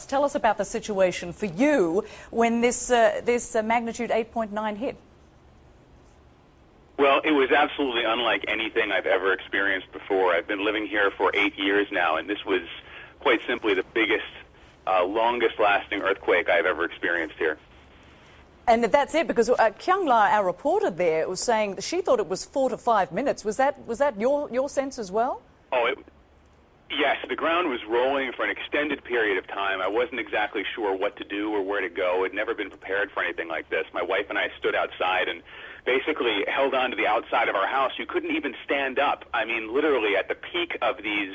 Tell us about the situation for you when this magnitude 8.9 hit. Well, it was absolutely unlike anything I've ever experienced before. I've been living here for 8 years now, and this was quite simply the biggest, longest-lasting earthquake I've ever experienced here. And that's it, because Kyung La, our reporter there, was saying that she thought it was 4 to 5 minutes. Was that your sense as well? Oh, yes, the ground was rolling for an extended period of time. I wasn't exactly sure what to do or where to go. I'd never been prepared for anything like this. My wife and I stood outside and basically held on to the outside of our house. You couldn't even stand up. I mean, literally at the peak of these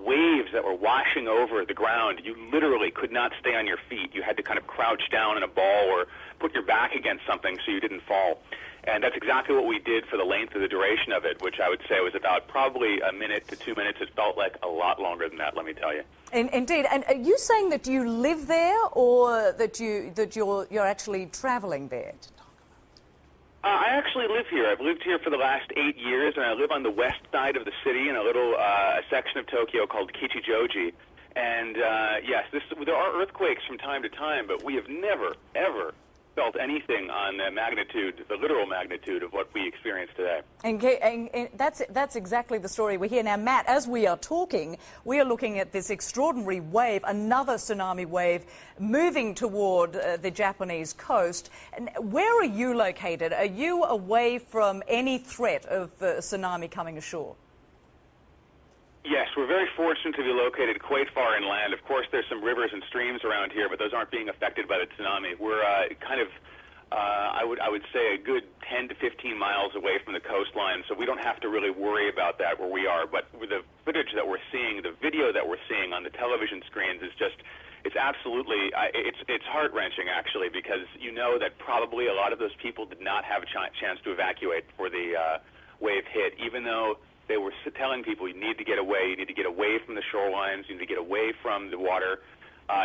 waves that were washing over the ground, you literally could not stay on your feet. You had to kind of crouch down in a ball or put your back against something so you didn't fall. And that's exactly what we did for the length of the duration of it, which I would say was about probably a minute to 2 minutes. It felt like a lot longer than that, let me tell you. Indeed. And are you saying that you live there, or that you're actually traveling there? I actually live here. I've lived here for the last 8 years, and I live on the west side of the city in a little section of Tokyo called Kichijoji. And yes, there are earthquakes from time to time, but we have never, ever felt anything on the magnitude, the literal magnitude of what we experience today. And that's exactly the story we hear. Now, Matt, as we are talking, we are looking at this extraordinary wave, another tsunami wave, moving toward the Japanese coast. And where are you located? Are you away from any threat of tsunami coming ashore? Yes, we're very fortunate to be located quite far inland. Of course, there's some rivers and streams around here, but those aren't being affected by the tsunami. We're kind of, I would say, a good 10 to 15 miles away from the coastline, so we don't have to really worry about that where we are. But with the footage that we're seeing, the video that we're seeing on the television screens is just, it's absolutely, it's heart-wrenching, actually, because you know that probably a lot of those people did not have a chance to evacuate before the wave hit, even though they were telling people, you need to get away from the shorelines, you need to get away from the water.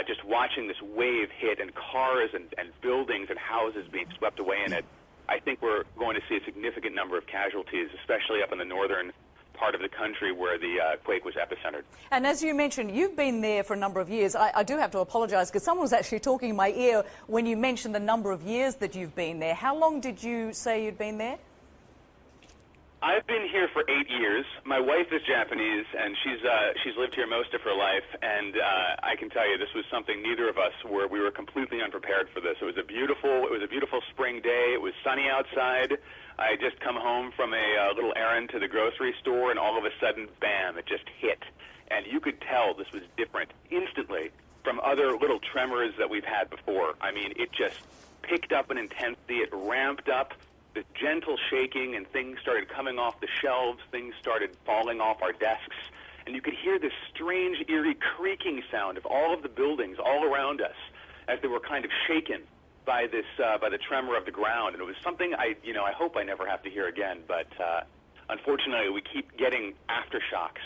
Just watching this wave hit and cars and buildings and houses being swept away in it, I think we're going to see a significant number of casualties, especially up in the northern part of the country where the quake was epicentered. And as you mentioned, you've been there for a number of years. I do have to apologize because someone was actually talking in my ear when you mentioned the number of years that you've been there. How long did you say you'd been there? I've been here for 8 years. My wife is Japanese, and she's lived here most of her life. And I can tell you, this was something neither of us we were completely unprepared for this. It was a beautiful spring day. It was sunny outside. I had just come home from a little errand to the grocery store, and all of a sudden, bam! It just hit, and you could tell this was different instantly from other little tremors that we've had before. I mean, it just picked up in intensity. It ramped up. The gentle shaking, and things started coming off the shelves, things started falling off our desks, and you could hear this strange, eerie creaking sound of all of the buildings all around us as they were kind of shaken by this, by the tremor of the ground. And it was something I hope I never have to hear again, but unfortunately we keep getting aftershocks.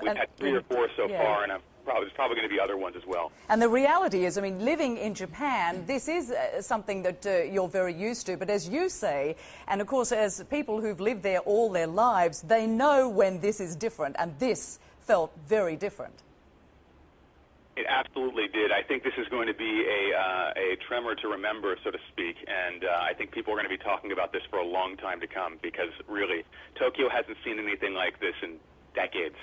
We've had 3 or 4 so far, and there's probably going to be other ones as well. And the reality is, I mean, living in Japan, this is something that you're very used to. But as you say, and of course as people who've lived there all their lives, they know when this is different, and this felt very different. It absolutely did. I think this is going to be a tremor to remember, so to speak, and I think people are going to be talking about this for a long time to come, because really, Tokyo hasn't seen anything like this in decades.